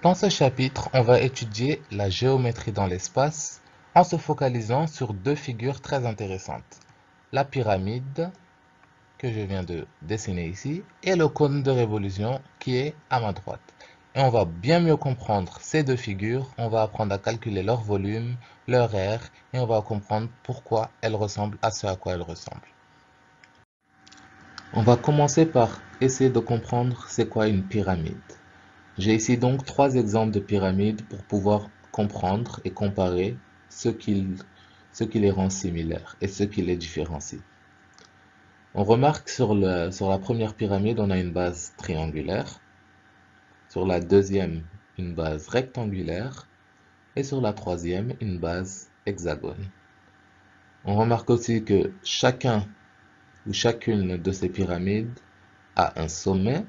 Dans ce chapitre, on va étudier la géométrie dans l'espace en se focalisant sur deux figures très intéressantes. La pyramide, que je viens de dessiner ici, et le cône de révolution qui est à ma droite. Et on va bien mieux comprendre ces deux figures, on va apprendre à calculer leur volume, leur aire, et on va comprendre pourquoi elles ressemblent à ce à quoi elles ressemblent. On va commencer par essayer de comprendre c'est quoi une pyramide. J'ai ici donc trois exemples de pyramides pour pouvoir comprendre et comparer ce qui les rend similaires et ce qui les différencie. On remarque sur la première pyramide, on a une base triangulaire, sur la deuxième, une base rectangulaire, et sur la troisième, une base hexagone. On remarque aussi que chacun ou chacune de ces pyramides a un sommet,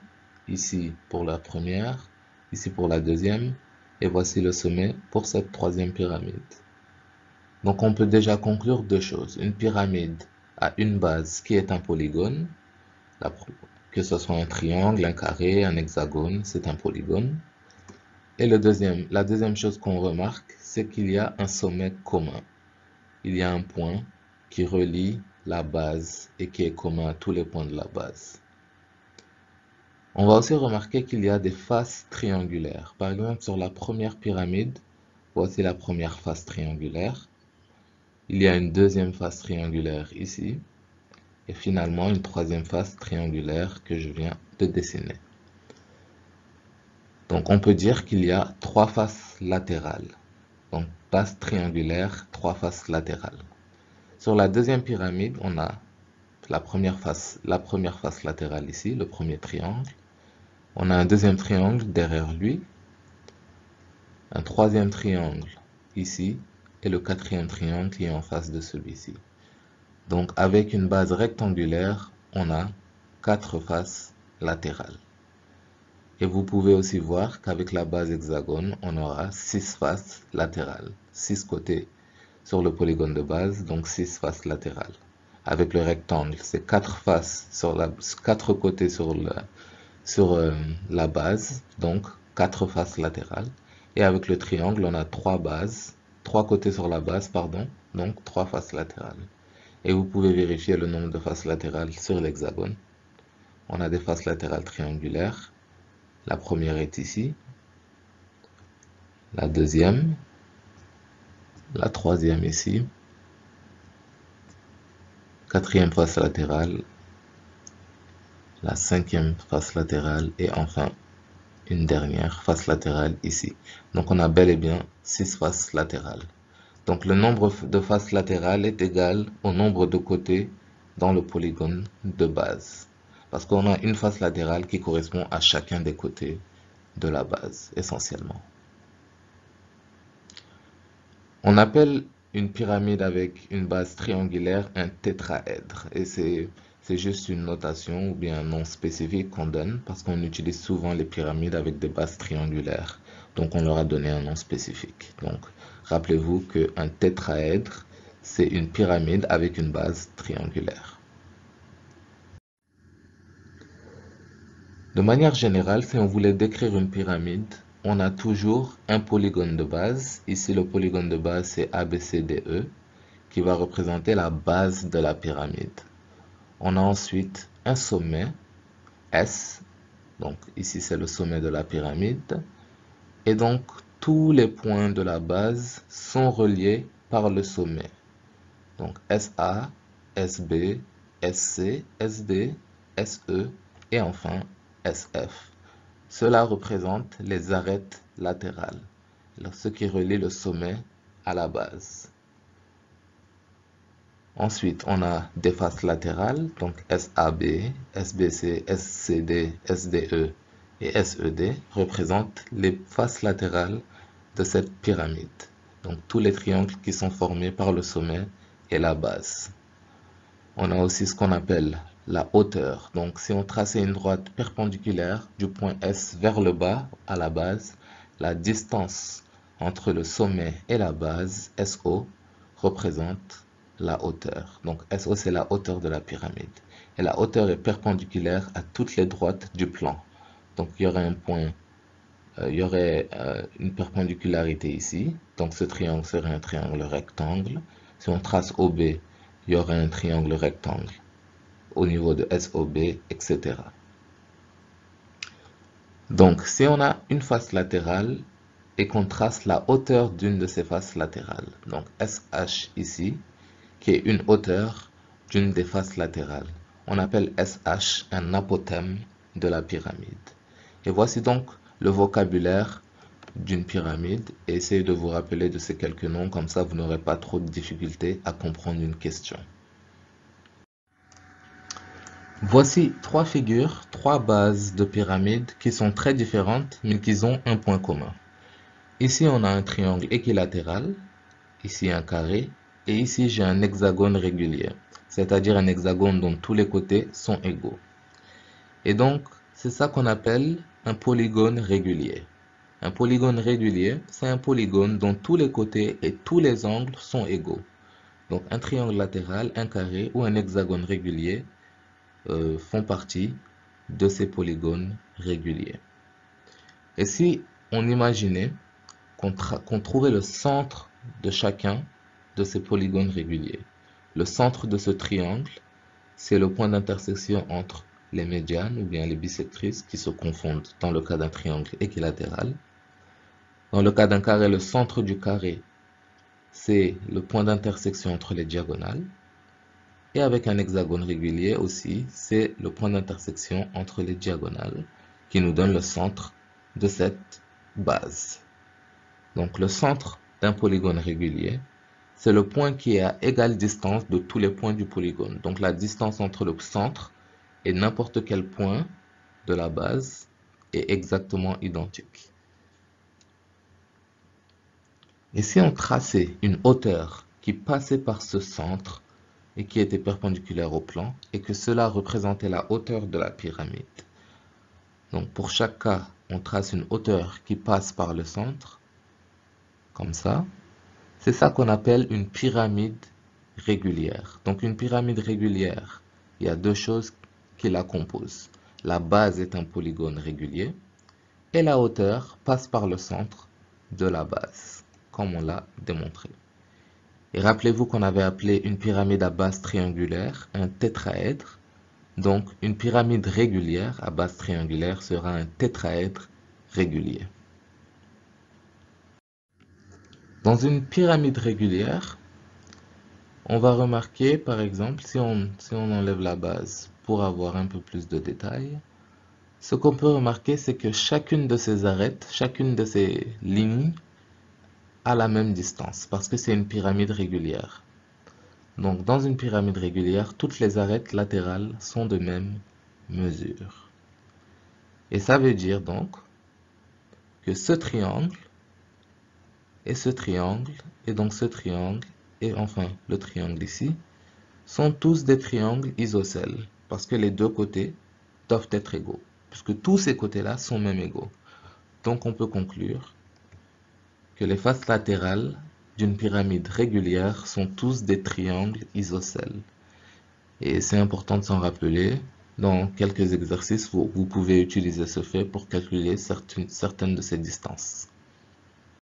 ici pour la première, ici pour la deuxième, et voici le sommet pour cette troisième pyramide. Donc on peut déjà conclure deux choses. Une pyramide a une base qui est un polygone, que ce soit un triangle, un carré, un hexagone, c'est un polygone. Et la deuxième chose qu'on remarque, c'est qu'il y a un sommet commun. Il y a un point qui relie la base et qui est commun à tous les points de la base. On va aussi remarquer qu'il y a des faces triangulaires. Par exemple, sur la première pyramide, voici la première face triangulaire. Il y a une deuxième face triangulaire ici. Et finalement, une troisième face triangulaire que je viens de dessiner. Donc, on peut dire qu'il y a trois faces latérales. Donc, base triangulaire, trois faces latérales. Sur la deuxième pyramide, on a la première face latérale ici, le premier triangle. On a un deuxième triangle derrière lui, un troisième triangle ici, et le quatrième triangle qui est en face de celui-ci. Donc avec une base rectangulaire, on a quatre faces latérales. Et vous pouvez aussi voir qu'avec la base hexagone, on aura 6 faces latérales, 6 côtés sur le polygone de base, donc 6 faces latérales. Avec le rectangle, c'est 4 faces sur 4 côtés sur la base, donc 4 faces latérales. Et avec le triangle, on a 3 côtés sur la base, pardon, donc 3 faces latérales. Et vous pouvez vérifier le nombre de faces latérales sur l'hexagone. On a des faces latérales triangulaires. La première est ici, la deuxième, la troisième ici, quatrième face latérale, la cinquième face latérale et enfin une dernière face latérale ici. Donc on a bel et bien 6 faces latérales. Donc le nombre de faces latérales est égal au nombre de côtés dans le polygone de base. Parce qu'on a une face latérale qui correspond à chacun des côtés de la base, essentiellement. On appelle une pyramide avec une base triangulaire un tétraèdre. Et c'est juste une notation ou bien un nom spécifique qu'on donne parce qu'on utilise souvent les pyramides avec des bases triangulaires. Donc on leur a donné un nom spécifique. Donc rappelez-vous qu'un tétraèdre, c'est une pyramide avec une base triangulaire. De manière générale, si on voulait décrire une pyramide, on a toujours un polygone de base. Ici, le polygone de base, c'est ABCDE, qui va représenter la base de la pyramide. On a ensuite un sommet, S. Donc ici, c'est le sommet de la pyramide. Et donc, tous les points de la base sont reliés par le sommet. Donc SA, SB, SC, SD, SE et enfin SF. Cela représente les arêtes latérales, ce qui relie le sommet à la base. Ensuite, on a des faces latérales, donc SAB, SBC, SCD, SDE et SED représentent les faces latérales de cette pyramide. Donc tous les triangles qui sont formés par le sommet et la base. On a aussi ce qu'on appelle la hauteur. Donc si on traçait une droite perpendiculaire du point S vers le bas à la base, la distance entre le sommet et la base, SO, représente la hauteur. Donc SO, c'est la hauteur de la pyramide. Et la hauteur est perpendiculaire à toutes les droites du plan. Donc il y aurait un point il y aurait une perpendicularité ici. Donc ce triangle serait un triangle rectangle. Si on trace OB, il y aurait un triangle rectangle au niveau de SOB, etc. Donc si on a une face latérale et qu'on trace la hauteur d'une de ces faces latérales, donc SH ici, qui est une hauteur d'une des faces latérales, on appelle SH un apothème de la pyramide. Et voici donc le vocabulaire d'une pyramide, et essayez de vous rappeler de ces quelques noms, comme ça vous n'aurez pas trop de difficultés à comprendre une question. Voici trois figures, trois bases de pyramide qui sont très différentes mais qui ont un point commun. Ici on a un triangle équilatéral, ici un carré, et ici j'ai un hexagone régulier, c'est-à-dire un hexagone dont tous les côtés sont égaux. Et donc c'est ça qu'on appelle un polygone régulier. Un polygone régulier, c'est un polygone dont tous les côtés et tous les angles sont égaux. Donc un triangle latéral, un carré ou un hexagone régulier font partie de ces polygones réguliers. Et si on imaginait qu'on trouvait le centre de chacun de ces polygones réguliers, le centre de ce triangle, c'est le point d'intersection entre les médianes ou bien les bisectrices qui se confondent dans le cas d'un triangle équilatéral. Dans le cas d'un carré, le centre du carré, c'est le point d'intersection entre les diagonales. Et avec un hexagone régulier aussi, c'est le point d'intersection entre les diagonales qui nous donne le centre de cette base. Donc le centre d'un polygone régulier, c'est le point qui est à égale distance de tous les points du polygone. Donc la distance entre le centre et n'importe quel point de la base est exactement identique. Et si on traçait une hauteur qui passait par ce centre et qui était perpendiculaire au plan, et que cela représentait la hauteur de la pyramide. Donc pour chaque cas, on trace une hauteur qui passe par le centre, comme ça. C'est ça qu'on appelle une pyramide régulière. Donc une pyramide régulière, il y a deux choses qui la composent. La base est un polygone régulier, et la hauteur passe par le centre de la base, comme on l'a démontré. Et rappelez-vous qu'on avait appelé une pyramide à base triangulaire un tétraèdre. Donc une pyramide régulière à base triangulaire sera un tétraèdre régulier. Dans une pyramide régulière, on va remarquer par exemple, si on enlève la base pour avoir un peu plus de détails, ce qu'on peut remarquer c'est que chacune de ces arêtes, chacune de ces lignes a la même distance parce que c'est une pyramide régulière. Donc dans une pyramide régulière, toutes les arêtes latérales sont de même mesure. Et ça veut dire donc que ce triangle et ce triangle et donc ce triangle et enfin le triangle ici sont tous des triangles isocèles parce que les deux côtés doivent être égaux puisque tous ces côtés-là sont même égaux. Donc on peut conclure que les faces latérales d'une pyramide régulière sont tous des triangles isocèles. Et c'est important de s'en rappeler. Dans quelques exercices, vous pouvez utiliser ce fait pour calculer certaines de ces distances.